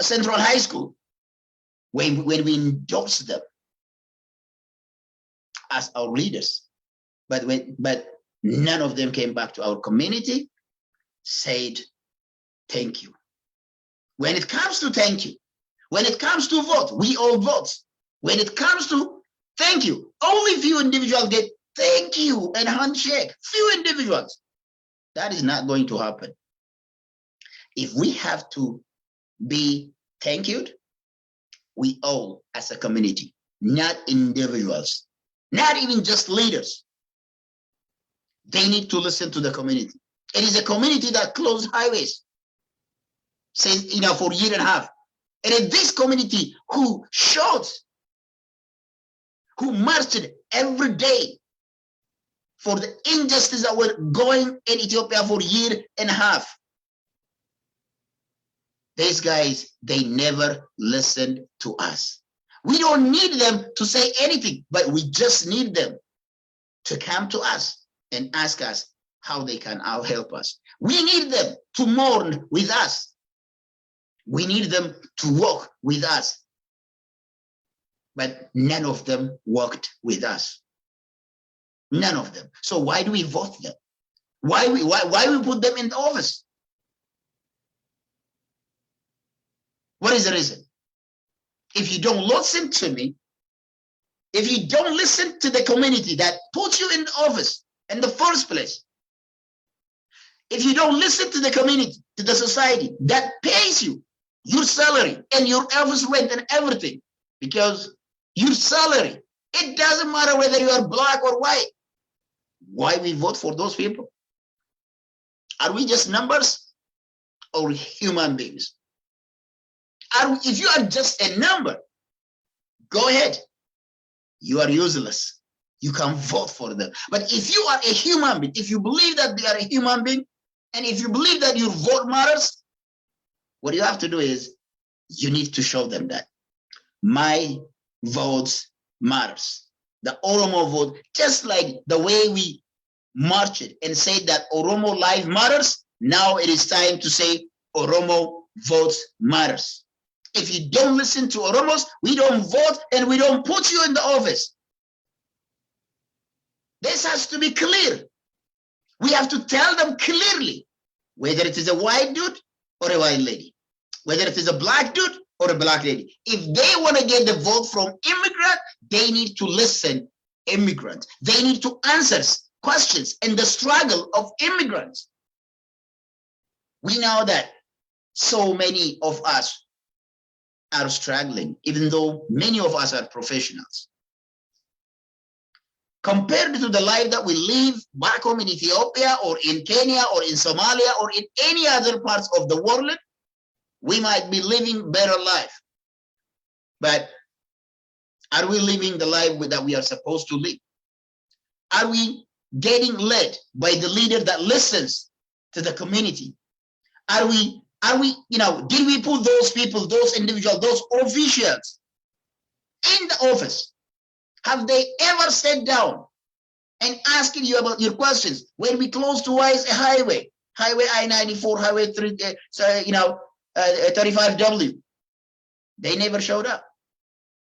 Central High School, when we endorse them as our leaders, but none of them came back to our community, said thank you. When it comes to thank you, when it comes to vote, we all vote. When it comes to thank you, only few individuals get thank you and handshake. Few individuals. That is not going to happen. If we have to be thank you, we all as a community, not individuals, not even just leaders. They need to listen to the community. It is a community that closed highways, says, for a year and a half. And it's this community who showed, who marched every day for the injustice that were going in Ethiopia for a year and a half. These guys, they never listened to us. We don't need them to say anything, but we just need them to come to us and ask us how they can help us. We need them to mourn with us. We need them to walk with us. But none of them walked with us. None of them. So why do we vote them? Why we put them in the office? What is the reason? If you don't listen to me, if you don't listen to the community that put you in the office in the first place, if you don't listen to the community, to the society that pays you your salary and your office rent and everything, because your salary, it doesn't matter whether you are black or white. Why we vote for those people? Are we just numbers or human beings? If you are just a number, go ahead. You are useless. You can vote for them. But if you are a human being, if you believe that they are a human being, and if you believe that your vote matters, what you have to do is you need to show them that my votes matters. The Oromo vote, just like the way we marched and said that Oromo life matters, now it is time to say Oromo votes matters. If you don't listen to Oromos, we don't vote and we don't put you in the office. This has to be clear. We have to tell them clearly, whether it is a white dude or a white lady, whether it is a black dude or a black lady. If they want to get the vote from immigrant, they need to listen immigrants. They need to answer questions in the struggle of immigrants. We know that so many of us are struggling, even though many of us are professionals. Compared to the life that we live back home in Ethiopia or in Kenya or in Somalia or in any other parts of the world, we might be living better life. But are we living the life that we are supposed to live? Are we getting led by the leader that listens to the community? Are we, did we put those people, those individuals, those officials in the office? Have they ever sat down and asking you about your questions? When we close to a highway I-94, highway 35W, they never showed up.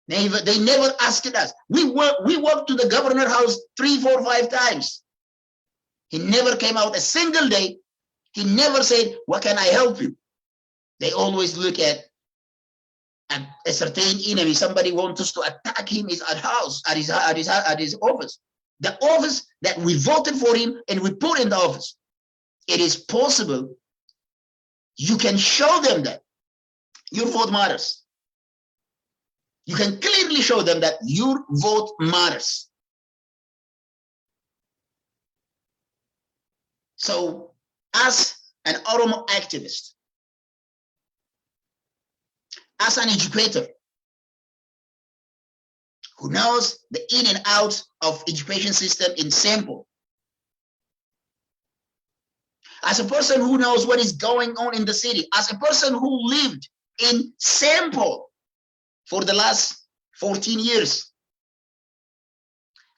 They never asked us. We walked to the governor house 3, 4, 5 times. He never came out a single day. He never said, "What can I help you?" They always look at a certain enemy. Somebody wants us to attack him is at his office. The office that we voted for him and we put in the office. It is possible. You can show them that your vote matters. You can clearly show them that your vote matters. So, as an Oromo activist, as an educator who knows the in and out of education system in Sample, as a person who knows what is going on in the city, as a person who lived in Sample for the last 14 years,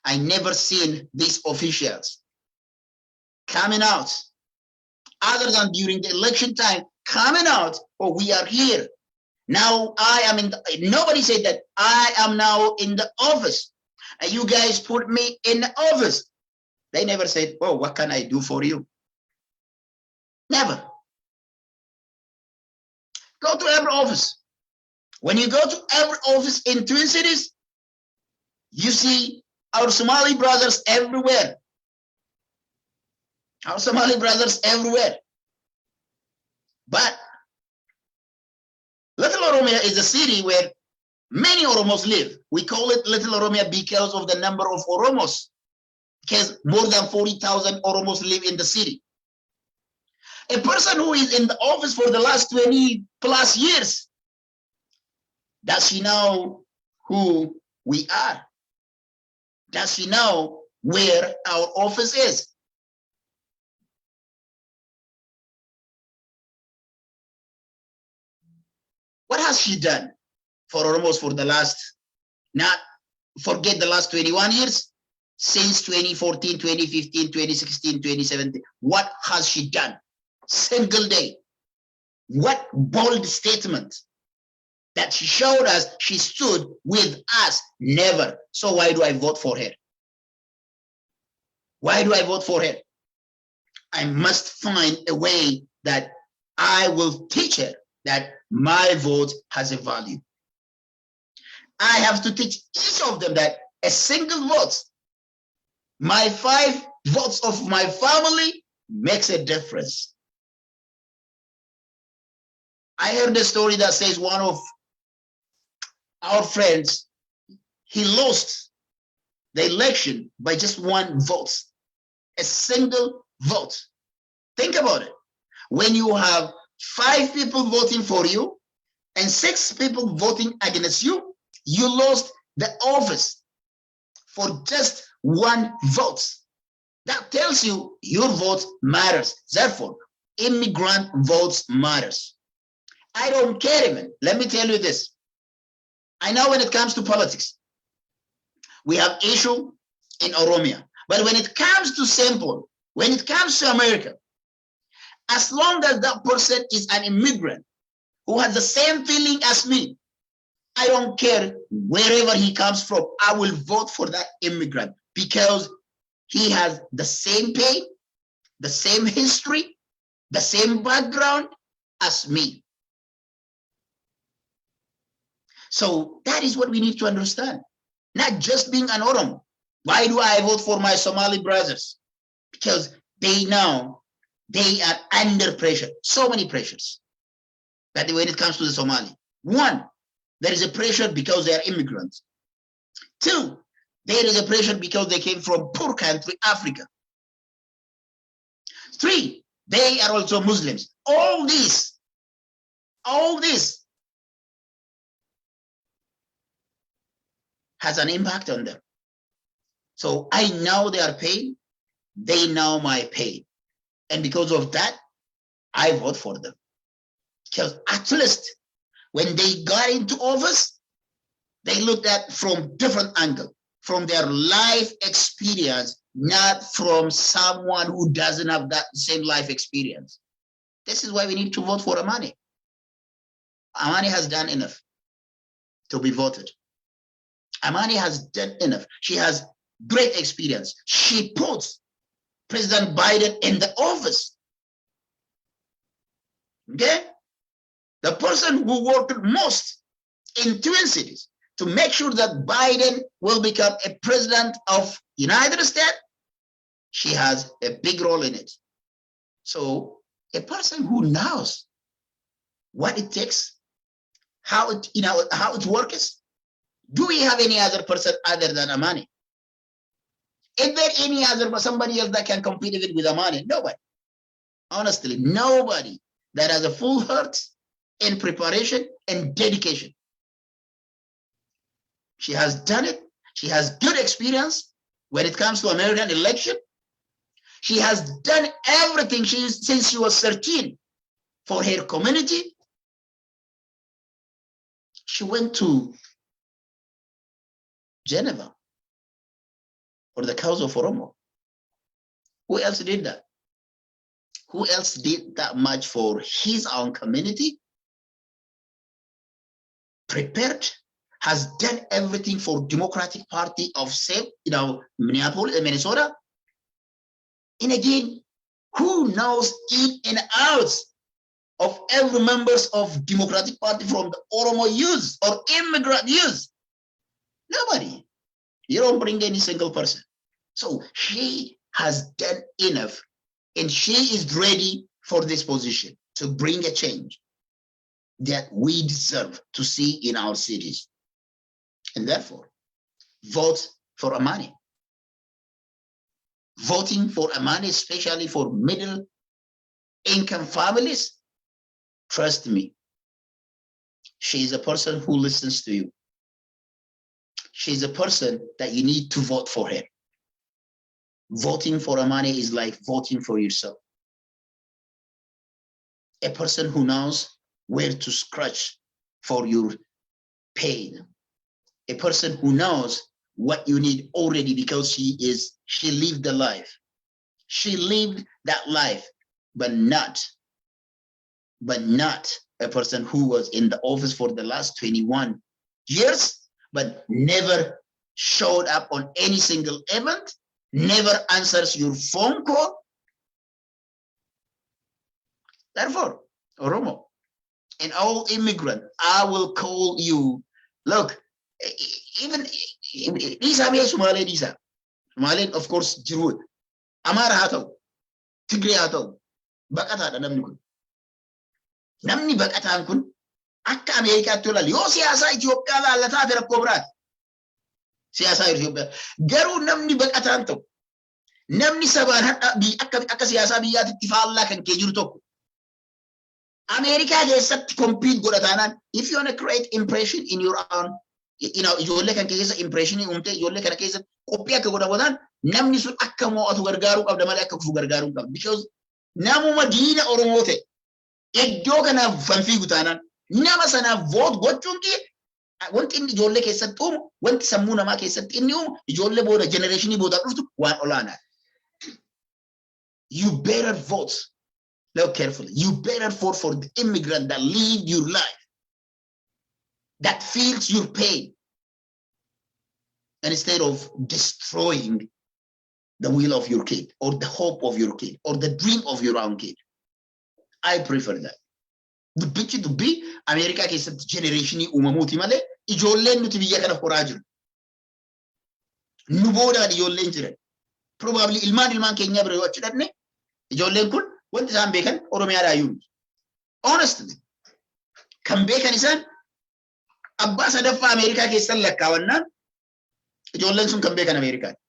I never seen these officials coming out, other than during the election time, coming out, "Oh, we are here. Now I am in nobody said that I am now in the office. And you guys put me in the office." They never said, "Oh, what can I do for you?" Never. Go to every office. When you go to every office in Twin Cities, you see our Somali brothers everywhere. Our Somali brothers everywhere. But Little Oromia is a city where many Oromos live. We call it Little Oromia because of the number of Oromos, because more than 40,000 Oromos live in the city. A person who is in the office for the last 20 plus years, does she know who we are? Does she know where our office is? What has she done for Oromos for the last, not forget the last 21 years, since 2014, 2015, 2016, 2017? What has she done? Single day. What bold statement that she showed us she stood with us? Never. So why do I vote for her? Why do I vote for her? I must find a way that I will teach her that my vote has a value. I have to teach each of them that a single vote, my 5 votes of my family, makes a difference. I heard a story that says one of our friends, he lost the election by just 1 vote, a single vote. Think about it. When you have 5 people voting for you and 6 people voting against you, you lost the office for just 1 vote. That tells you your vote matters. Therefore, immigrant votes matters. I don't care even. Let me tell you this. I know when it comes to politics, we have issue in Oromia. But when it comes to simple, when it comes to America, as long as that person is an immigrant who has the same feeling as me, I don't care wherever he comes from, I will vote for that immigrant because he has the same pay, the same history, the same background as me. So that is what we need to understand. Not just being an Oromo. Why do I vote for my Somali brothers? Because they know they are under pressure. So many pressures that when it comes to the Somali. 1, there is a pressure because they are immigrants. 2, there is a pressure because they came from poor country, Africa. 3, they are also Muslims. All this has an impact on them. So I know their pain, they know my pain. And because of that, I vote for them. Because at least when they got into office, they looked at from different angle, from their life experience, not from someone who doesn't have that same life experience. This is why we need to vote for Amani. Amani has done enough to be voted. Amani has done enough. She has great experience. She puts President Biden in the office. Okay? The person who worked most in Twin Cities to make sure that Biden will become a president of United States, she has a big role in it. So a person who knows what it takes, how it works. Do we have any other person other than Amani? Is there any other somebody else that can compete even with Amani? Nobody. Honestly, nobody that has a full heart in preparation and dedication. She has done it. She has good experience when it comes to American election. She has done everything since she was 13 for her community. She went to Geneva for the cause of Oromo. Who else did that? Who else did that much for his own community? Prepared, has done everything for Democratic Party of Minneapolis, Minnesota. And again, who knows in and out of every members of Democratic Party from the Oromo youth or immigrant youth? Nobody. You don't bring any single person. So she has done enough and she is ready for this position to bring a change that we deserve to see in our cities. And therefore, vote for Amani. Voting for Amani, especially for middle income families, trust me, she is a person who listens to you. She's a person that you need to vote for her. Voting for Amani is like voting for yourself. A person who knows where to scratch for your pain. A person who knows what you need already because she lived the life. She lived that life, but not a person who was in the office for the last 21 years, but never showed up on any single event, never answers your phone call. Therefore, Oromo and all immigrants, I will call you. Look, even these are Somali, these are Somali, of course, Jew, Amhara hato, Tigray hato, Bakata namni kun. Namni Bakatan kun akka America tola yo siyasa Ethiopia la lata fera kobrat. Siyasa Ethiopia. Garu namni Bakatan to. Namni saban hatta bi akka siyasa biyyaatti tifalla kan ke jiru tokko. America has to compete godatanan. If you want to create impression in your own, ijoollee kan keessa impression umte ijoollee kana keessa qophii akka godhatan namni sun akka mo'atu gargaaruu qabda malee akka kufu gargaaruu qabda. Because namuma diina Oromoo ta'e iddoo kanaaf fanfii gutaanan nama sanaaf vote gochuun kee wanti inni ijoollee keessatti uumu wanti sammuu namaa keessatti inni uumu ijoollee booda generationii booda dhuftu waan olaanaa. You better vote. Look carefully. You better vote for the immigrant that lived your life, that feels your pain, and instead of destroying the will of your kid or the hope of your kid or the dream of your own kid. I prefer that. The picture to be America ke sat generation umamuti male ijoolleen nuti biyya kana horaa jiru. Nu booda ijoolleen jiran. Probably ilmaan keenya bira yoo achidhanne ijoolleen kun wanti isaan beekan Oromiyaadhaa iyyuu. Honestly, kan beekan isaan abbaa sadaffaa Ameerikaa keessan lakkaawannaan ijoolleen sun kan beekan Ameerikaati.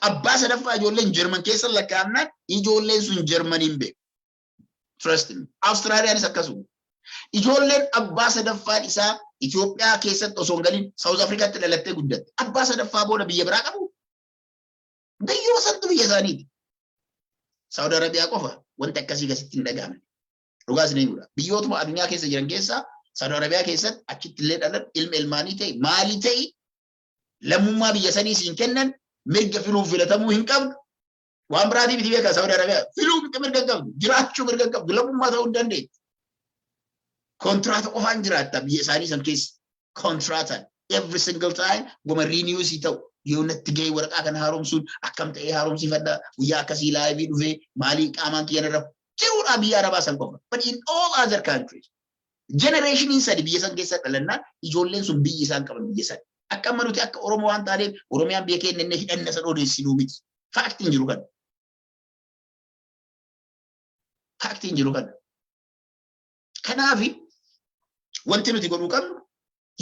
Abbaa sadaffaa ijoolleen Jarman keessan lakkaawannaan ijoolleen sun Jarmaniin beeku. Trust me. Australiyaanis akkasuma. Ijoolleen abbaa sadaffaan isaa Itoophiyaa keessatti osoo hin galin South Africaatti dhalattee guddatte. Abbaa sadaffaa booda biyya biraa qabu. Biyyoo santu biyya isaaniiti. Saudi Arabia qofa wanti akkasii gasitti hin dhagaamne. Dhugaas ni gudha. Biyyootuma addunyaa keessa jiran keessaa Saudi Arabia keessatti achitti illee dhalan ilmaanii ta'e maalii ta'e lammummaa biyya sanii siin kennan mirga filuuf filatamuu hin qabdu. Waan biraatiif itti beekaa Saudi Arabia filuuf mirga hin qabdu. Jiraachuu mirga hin qabdu. Lammummaa ta'uu hin dandeettu. Kontraata qofaan jiraatta biyya isaanii san keessa. Kontraatan every single time goma renewsii ta'u. Yoo natti gahee waraqaa kana haaromsuun akkam ta'ee haaromsifadha guyyaa akkasii laayivii dhufee maalii qaamaan kiyyan irra jiruudha biyya Arabaa san qofa. But in all other countries, generationiin sadi biyya san keessa dhalannaan ijoolleen sun biyyi isaan qaban biyya sadi. Akka amma nuti akka Oromoo waan taaneef Oromiyaan biyya keenya inni hidhanna san odeessinuu miti. Faaktiin jiru kana. Faaktiin jiru kana. Kanaafi wanti nuti godhuu qabnu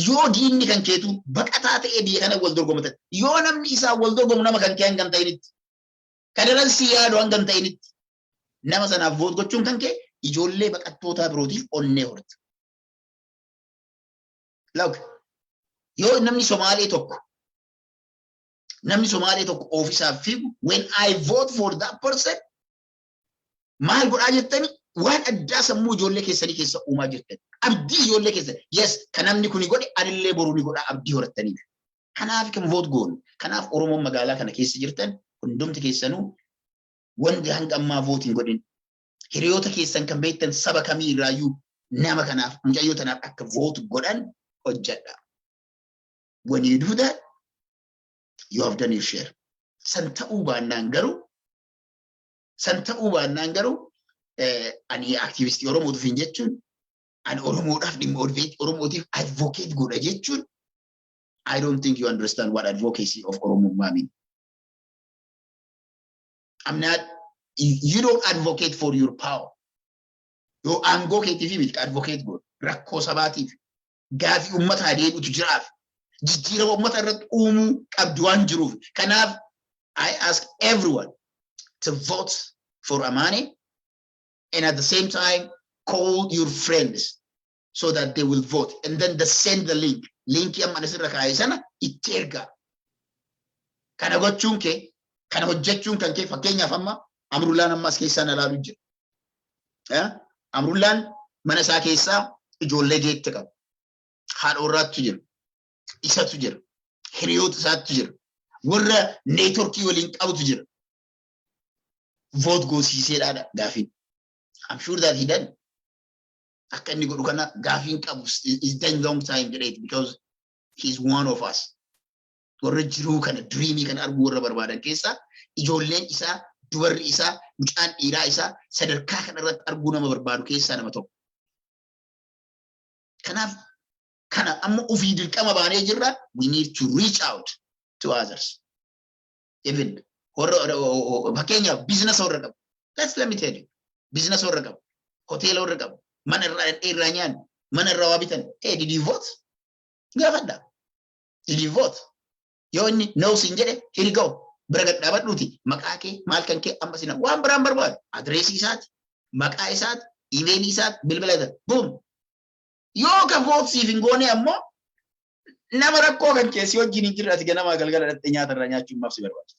yoo diinni kan keetu baqataa ta'ee biyya kana wal dorgomatan yoo namni isaa wal dorgomu nama kan kee hangam ta'initti kadaran si yaadu hangam ta'initti nama sanaaf voot gochuun kan kee ijoollee baqattootaa birootiif onnee horta. Look, yoo namni Somaalee tokko ofiisaaf fiigu when I vote for that person maal godhaa jettani waan addaa sammuu ijoollee keessanii keessa uumaa jirtan. Abdii ijoollee keessa. Yes, kan namni kuni godhe anillee boruu ni godha abdii horattaniif. Kanaaf kan voot goonu. Kanaaf Oromoon magaalaa kana keessa jirtan hundumti keessanuu wanti hanga ammaa vootiin godhin. Hiriyoota keessan kan beektan saba kamii irraayyuu nama kanaaf mucayyoo tanaaf akka voot godhan hojjedha. When you do that, you have done your share. San ta'uu baannaan garuu ani activist Oromootiif hin jechuun ani Oromoodhaaf dhimma Oromootiif advocate godha jechuun I don't think you understand what advocacy of Oromo means. I'm not, you don't advocate for your power. You advocate if you advocate good. Rakkoo sabaatiif gaafii uummataa deebitu jiraaf jijjiirama uummata irratti uumuu qabdu waan jiruuf. Kanaaf I ask everyone to vote for Amani and at the same time call your friends so that they will vote and then they send the link. Link yang mana sirra kaaya sana itti erga. Kana gochuun kee kana hojjechuun kan kee fakkeenyaaf amma Amrullaan ammas keessaa na ilaaluu jira. Amrullaan mana isaa keessaa ijoollee geette qaba. Haadha warraattu jira. Isatu jira. Hiriyoota isaatu jira. Warra neetworkii waliin qabutu jira. Vote goosiiseedhaadha gaafiin. I'm sure that he done. Akka inni godhu kana gaafiin qabu is done long time jedheeti because he's one of us. Warra jiruu kana dreamii kana arguu warra barbaadan keessaa ijoolleen isaa dubarri isaa mucaan dhiiraa isaa sadarkaa kana irratti arguu nama barbaadu keessaa nama tokko. Kanaaf kana amma ofii dirqama baanee jirra. We need to reach out to others. Even fakkeenyaaf business warra qabu. Let me tell you. Business warra qabu. Hotel warra qabu. Mana irraa nyaanni. Mana irraa waa bitan. Hey, did you vote? Gaafadha. Did you vote? Yoo inni no sin jedhe, here you go. Bira gad dhaabadhuuti. Maqaa kee maal kan kee amma sina waan biraan barbaadu. Adreesii isaati, maqaa isaati, iimeelii isaati, bilbila isaati. Boom. Yoo ka vote siif hin goone ammoo nama rakkoo kan keessi wajjin hin jirre ati ganamaa galgala dhattee nyaata irraa nyaachuun maaf si barbaachisa.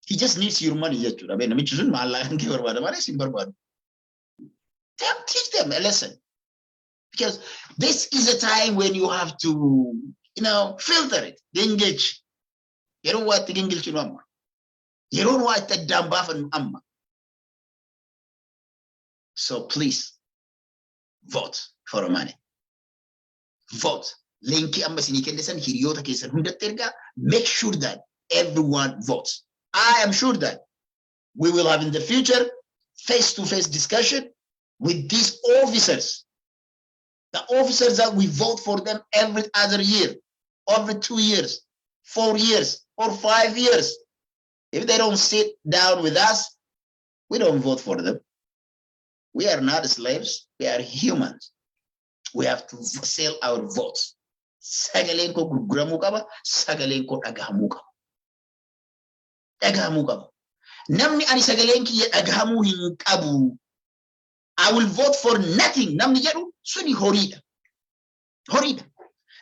He just needs your money jechuudha. Namichi sun maallaa kan kee barbaada malee si hin barbaadu. Teach them a lesson. Because this is a time when you have to, filter it. Engage. Yeroo waa itti gingilchinu amma. Yeroo waa itti addaan baafannu amma. So please, vote for a money. Vote. Linki amma isinii kennisan hiriyoota keessan hundatti ergaa. Make sure that everyone votes. I am sure that we will have in the future face-to-face discussion with these officers. The officers that we vote for them every other year, every 2 years, 4 years, or 5 years. If they don't sit down with us, we don't vote for them. We are not slaves. We are humans. We have to sell our votes. Sagaleen ko gurguramuu qaba. Sagaleen ko dhagahamuu qaba. Dhagahamuu qaba. Namni ani sagaleen kiyya dhagahamuu hin qabu. I will vote for nothing. Namni jedhu suni horiidha. Horiidha.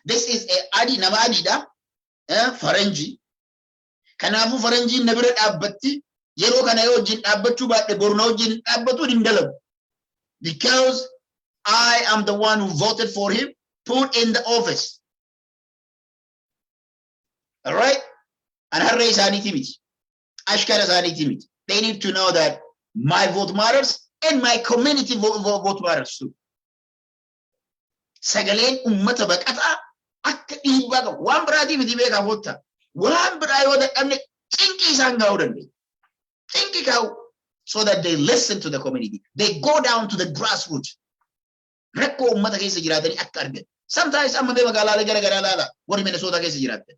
This is a adi nama adiidha. Faranji. Kanaafuu faranjiin na bira dhaabbatti yeroo kana yoo wajjin dhaabbachuu baadhe borna wajjin dhaabbatu hin dalagu. Because I am the one who voted for him, put in the office. All right? And harree isaaniiti miti. Ashkara isaaniiti miti. They need to know that my vote matters. And my community vote matters too. Sagaleen ummata baqataa akka dhiibbaa qabu. Waan biraatii miti beekaa voota. Waan biraa yoo dadhabne cinqii isaan gaa'uu dandeenya. Cinqii gaa'u. So that they listen to the community. They go down to the grassroots. Rakkoo ummata keessa jiraatanii akka argan. Sometimes amma bee magaalaalee gara garaa laala. Warri Minnesota keessa jiraatan.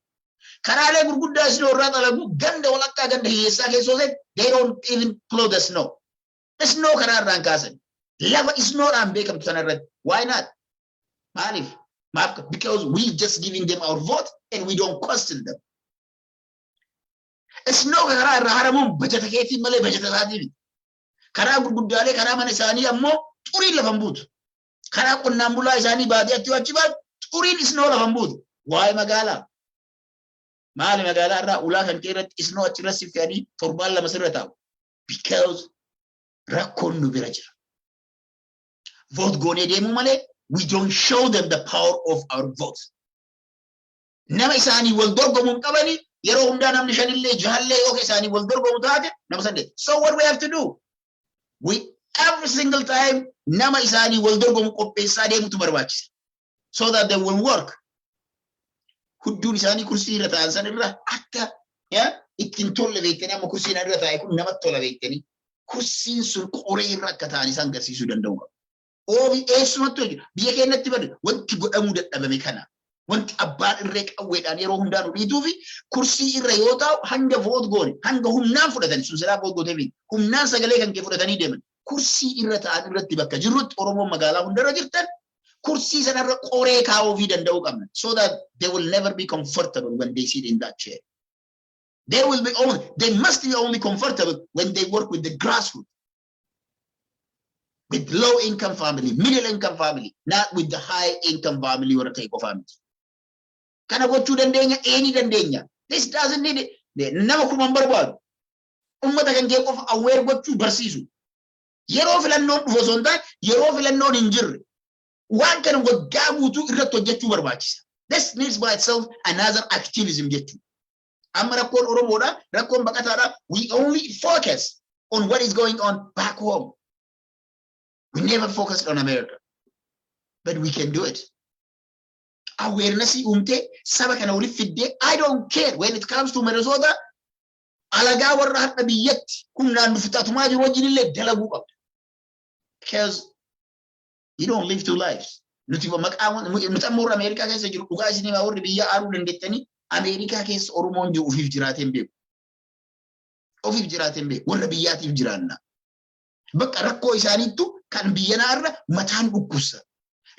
Karaalee gurguddaa isin irraa xalagu ganda walakkaa ganda hiyyeessaa keessoo they don't even plow the snow. There's no Kanaran cousin. Lava is not unbreakable. Why not? Malif. Because we just giving them our vote and we don't question them. It's no Kanaran budget male budget. Karabu Budale, Karaman Sani, and more Turi Lavambut. Karakun Nambula is any body at Tuachibat. Turin is not Lavambut. Why Magala? Mali Magala, Ula and Kirat is not recipe for Bala Maserata. Because Rakondu Biraja. Vote Gone de Mumale, we don't show them the power of our votes. Namasani will Dorgo Munkabani, Yeromdanam Nishanile, Jale, Okesani will Dorgo Mutade, Namasande. So what we have to do? We every single time Namasani will Dorgo Mukopesade Mutumarwach so that they will work. Could do Sani Kusira Tanzanira, Aka, yeah, it can tolerate any Kusina, I could never tolerate any. Kusin sun koree rakkataani san garsiisuu danda'u. Oobi eessuma to'atu biyya keenyatti bade wanti godhamuu dadhabame kana. Wanti abbaan irree qawweedhaan yeroo hundaan dhiituu fi kursii irra yoo ta'u hanga voot goone hanga humnaan fudhatan sun silaa voot gooteefi humnaan sagalee kan kee fudhatanii deeman. Kursii irra ta'an irratti bakka jirrutti Oromoon magaalaa hundarra jirtan kursii sanarra qoree kaa'uu fi danda'uu qabna. So that they will never be comfortable when they sit in that chair. They must be only comfortable when they work with the grassroots. With low income family, middle income family, not with the high income family or a type of family. Kana gochuu dandeenya, any dandeenya. This doesn't need it. Nama kuman barbaadu. Ummata kan kee qofa aware gochuu barsiisu. Yeroo filannoon dhufu osoo hin taane, yeroo filannoon hin jirre. Waan kana waggaa guutuu irratti hojjechuu barbaachisa. This needs by itself another activism jechuudha. Amma rakkoon Oromoodha, rakkoon baqataadha. We only focus on what is going on back home. We never focused on America. But we can do it. Awareness umte saba kana wali fidde. I don't care when it comes to Minnesota. Alaga warra hadda biyyatti humnaan dhuftaatumaa jiru wajjin illee dalaguu qabda. Because you don't live two lives. Nuti ammoo America keessa jiru dhugaa isin himaa warri biyya aaruu dandeettanii America keessa Oromoon jiru ofiif jiraateen beeku. Ofiif jiraateen beeku. Warra biyyaatiif jiraanna. Bakka rakkoo isaaniittu kan biyya naarra mataan dhukkusa.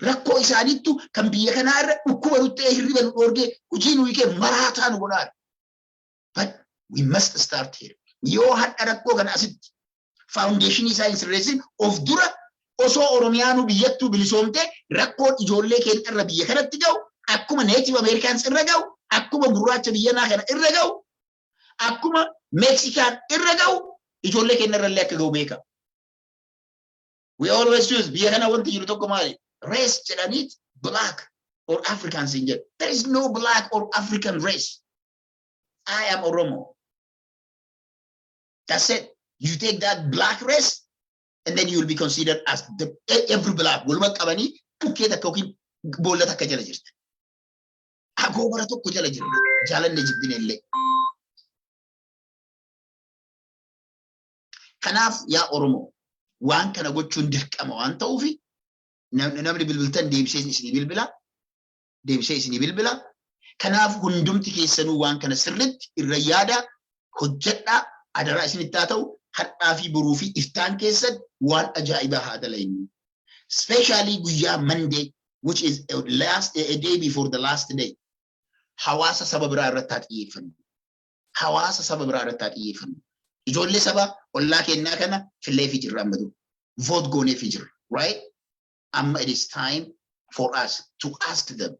Rakkoo isaaniittu kan biyya kanaarra dhukkuba nuttee hirriba nu dhoorgee hojii nu hiikee maraataa nu godhaadha. But we must start here. Yoo hadha rakkoo kana asitti foundation isaa hin sirreessin of dura osoo Oromiyaanu biyyattuu bilisoomte rakkoon ijoollee keenya irra biyya kanatti ga'u akkuma Native Americans irra ga'u akkuma gurraacha biyya naa kana irra ga'u akkuma Mexican irra ga'u ijoollee keenya irra illee akka ga'u beeka. We always choose biyya kana wanti jiru tokko maali? Race jedhaniit black or Africans in jedhu. There is no black or African race. I am Oromo. That's it. You take that black race and then you will be considered as every black. Walumaa qabanii bukkee takka yookiin boolla takka jala jirti. Agoobara tokko jala jirti. Jaalanne jibbine illee. Kanaaf yaa Oromo waan kana gochuun dirqama waan ta'uufi namni bilbiltan deebisee isinii bilbila. Kanaaf hundumti keessanuu waan kana sirriitti irra yaada hojjedhaa adaraa isinitti haa ta'u hadhaa fi boruu fi iftaan keessatti waan ajaa'ibaa haa dalaynu. Especially guyyaa Monday, which is a day before the last day. Hawaasa saba biraa irratti haa xiyyeeffannu. Hawaasa saba biraa irratti haa xiyyeeffannu. Ijoollee saba ollaa kennaa kana fillee fi jirra ammatu. Vote goonee fi jirra, right? Amma it is time for us to ask them.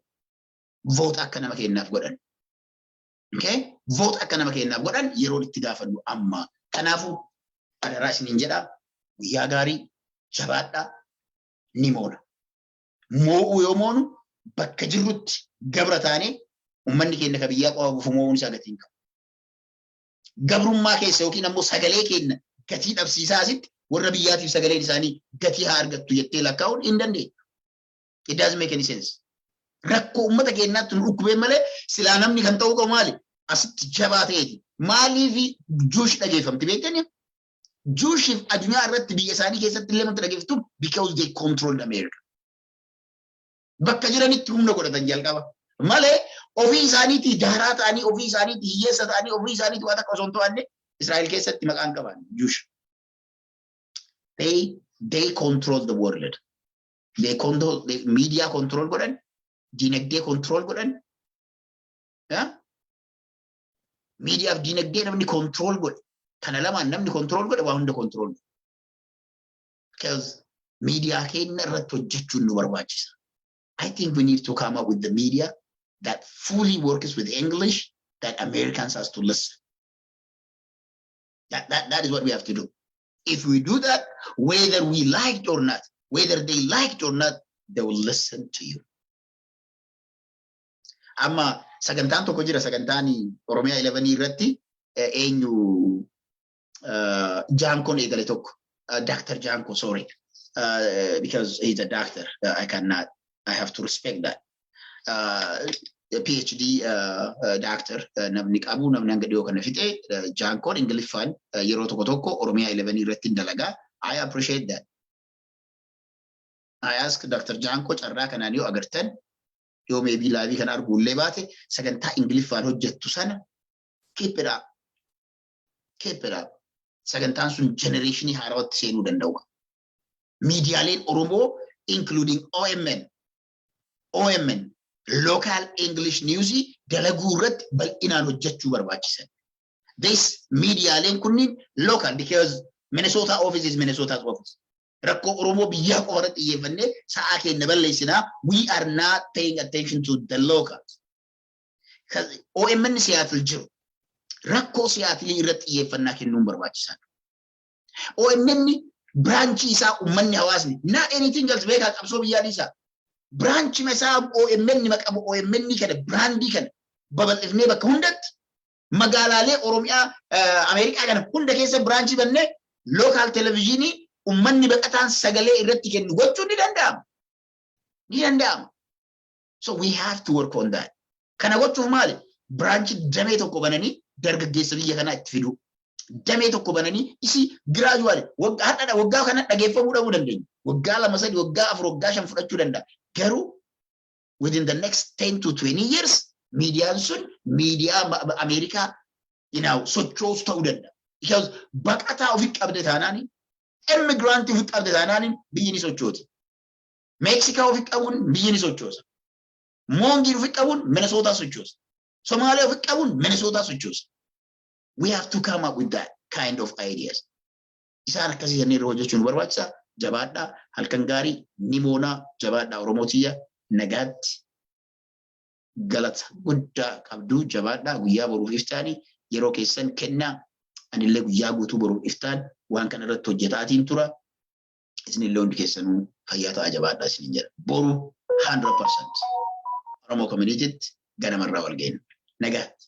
Vote akka nama kennaaf godhan. Okay? Vote akka nama kennaaf godhan yeroo itti gaafannu amma. Kanaafuu adaraa isiniin jedhaa guyyaa gaarii jabaadhaa ni moona. Moo'uu yoo moonu bakka jirrutti gabra taanee uummanni keenya ka biyyaa qofa buufu moo'uun isaa gatii hin qabu. Gabrummaa keessa yookiin ammoo sagalee keenya gatii dhabsiisaa asitti warra biyyaatiif sagaleen isaanii gatii haa argattu jettee lakkaa'uun hin dandeenye. It doesn't make any sense. Rakkoo uummata keenyaatti nu dhukkubee malee silaa namni kan ta'uu qabu maali? Asitti jabaa ta'eeti. Maaliif Juush dhageeffamti beektanii? Juushiif addunyaa irratti biyya isaanii keessatti illee wanti dhageeffatu because they controlled America. Bakka jiranitti humna godhatan jalqaba. Malee ofii isaaniitii daaraa ta'anii ofii isaaniitii hiyyeessa ta'anii ofii isaaniitii waan akka osoo hin to'anne Israa'el keessatti maqaan qaban Juush. They control the world. They control the media control godhan, dinagdee control godhan. Media of dinagdee namni control godhe. Kana lamaan namni control godhe waa hunda control. Because media keenya irratti hojjechuun nu barbaachisa. I think we need to come up with the media that fully works with English that Americans has to listen. That is what we have to do. If we do that, whether we liked or not, whether they liked or not, they will listen to you. Amma sagantaan tokko jira sagantaani Oromiyaa 11 irratti eenyu Jankoon eegale tokko Dr. Janko, sorry, because he's a doctor. I have to respect that. A PhD doctor, namni qabu namni hanga dhiyoo kana fixe Jankoon Ingiliffaan yeroo tokko tokko Oromiyaa 11 irratti dalagaa. I appreciate that. I ask Dr. Janko carraa kanaan yoo agartan yoo maybe laabii kana arguullee baate sagantaa Ingiliffaan hojjettu sana keep it up. Keep it up. Sagantaan sun generationii haarawatti seenuu danda'u. Miidiyaaleen Oromoo including OMN local English news dalaguu irratti bal'inaan hojjechuu barbaachisan. This miidiyaaleen kunniin local because Minnesota office is Minnesota's office. Rakkoo Oromoo biyyaa qofa irratti xiyyeeffannee sa'aa keenya balleessinaa. We are not paying attention to the locals. OMN Seattle jiru. Rakkoo Seattle irratti xiyyeeffannaa kennuun barbaachisan. OMN branch isaa uummanni hawaasni not anything else beekaa qabsoo biyyaa dhiisaa. Branch mesab OMN maqabu OMN kana brandi kana babal'ifnee bakka hundatti magaalaalee Oromiyaa Ameerikaa kana hunda keessa branch banne local television ummanni baqataan sagalee irratti kennu gochuun ni danda'ama. Ni danda'ama. So we have to work on that. Kana gochuuf maali? Branch damee tokko bananii dargaggeessa biyya kanaa itti fidu. Damee tokko bananii isi gradually waggaa kana dhageeffamuu dhabuu dandeenya. Waggaa 2 3 waggaa 4 waggaa 5 fudhachuu danda'a. Garuu within the next 10 to 20 years media sun media America sochoos ta'uu danda'a. Because baqataa ofii qabde taanaani immigrant ofii qabde taanaani biyyi ni sochooti. Mexico ofii qabuun biyyi ni sochoosa. Mongi ofii qabuun Minnesota sochoosa. Somalia ofii qabuun Minnesota sochoosa. We have to come up with that kind of ideas. Isaan akkasii jennee yeroo hojjechuun barbaachisaa. Jabaadhaa halkan gaarii nimoonaa jabaadhaa Oromootiyaa nagaatti galata guddaa qabduu jabaadhaa guyyaa boruuf iftaanii yeroo keessan kennaa anillee guyyaa guutuu boruuf iftaan waan kana irratti hojjetaatiin tura isinillee hundi keessanuu fayyaa ta'aa jabaadhaa isinin jedha boru 100% Oromoo communitytti ganamarraa wal ga'in nagaatti.